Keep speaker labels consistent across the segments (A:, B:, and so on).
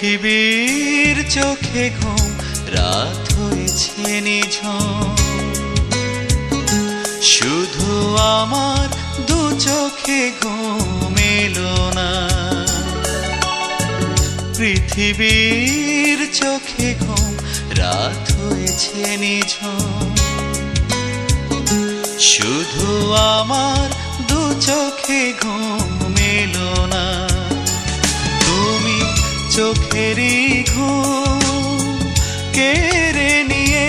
A: পৃথিবীর চোখে ঘুম রাত হয়েছে নিঝুম, শুধু আমার দু চোখে ঘুম এলো না। পৃথিবীর চোখে ঘুম রাত হয়েছে নিঝুম, শুধু আমার দু চোখে ঘুম এলো না। তুমি চোখেরই ঘুম কেড়ে নিয়ে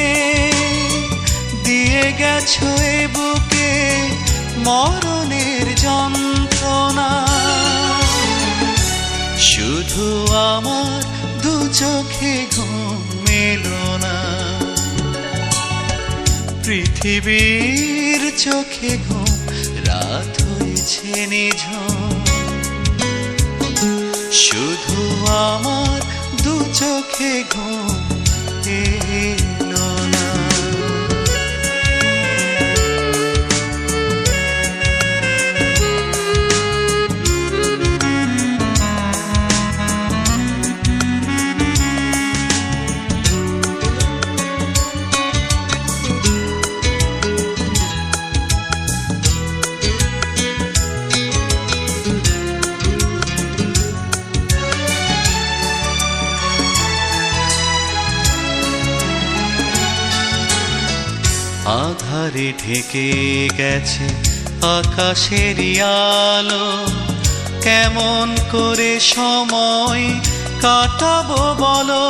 A: দিয়ে গেছো এ বুকে মরণের যন্ত্রণা। শুধু আমার দু চোখে ঘুম এলো না। পৃথিবীর চোখে ঘুম রাত হয়েছে নিঝুম, শুধু আমার দু চোখে ঘুম এলো না। আধারে ঢেকে গেছে আকাশের আলো, কেমন করে সময় কাটাবো বলো।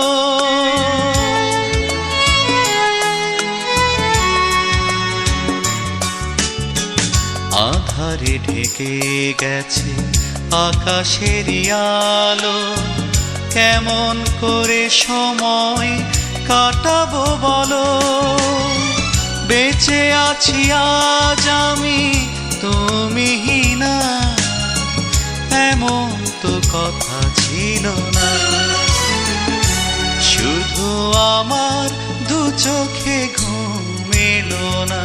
A: আধারে ঢেকে গেছে আকাশের আলো, কেমন করে সময় কাটাবো বলো। বেঁচে আছি আজ আমি তুমি না, এমন তো কথা ছিল না। শুধু আমার দু চোখে ঘুম এলো না।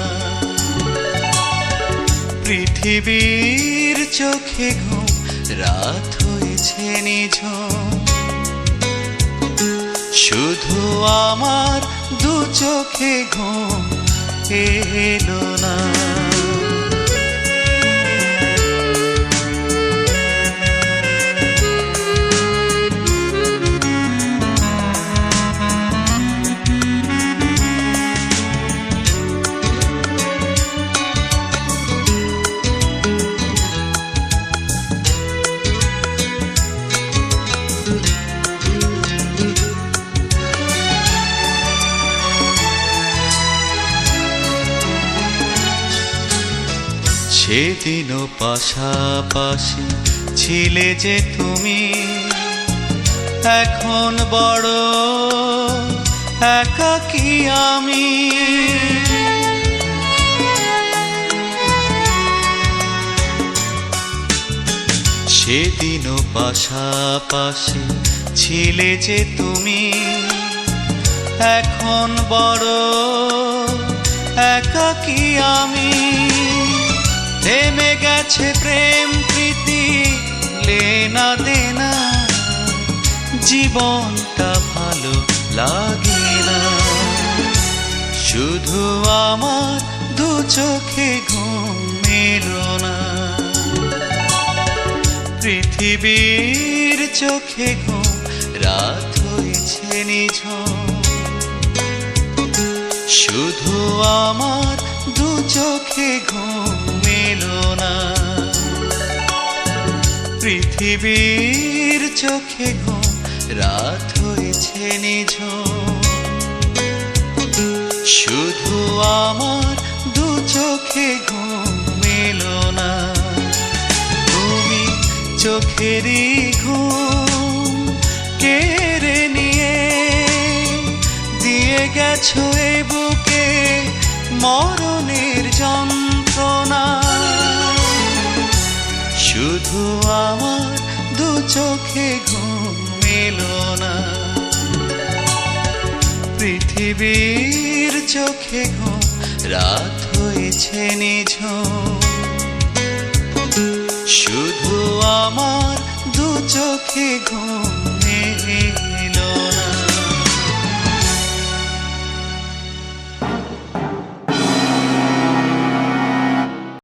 A: পৃথিবীর চোখে ঘুম রাত হয়েছে নিঝুম, শুধু আমার দু চোখে ঘুম এলো না। সেদিনও পাশাপাশি ছিলে যে তুমি, এখন বড় একাকী আমি। সেদিনও পাশাপাশি ছিলে যে তুমি, এখন বড় একাকী আমি। থেমে গেছে প্রেম প্রীতি লেনা দেনা, জীবনটা ভালো লাগে না। শুধু আমার দু চোখে ঘুম এলো না। পৃথিবীর চোখে ঘুম রাত হয়েছে নিঝুম, শুধু আমার দু চোখে ঘুম এলো না। পৃথিবীর চোখে ঘুম রাত হয়েছে নিঝুম, শুধু আমার দু চোখে ঘুম এলো না। তুমি চোখেরই ঘুম কেড়ে নিয়ে দিয়ে গেছো এ বুকে মরণের যন্ত্রণা। শুধু আমার দু চোখে ঘুম এলো না। পৃথিবীর চোখে ঘুম রাত হয়েছে নিঝুম, শুধু আমার দু চোখে ঘুম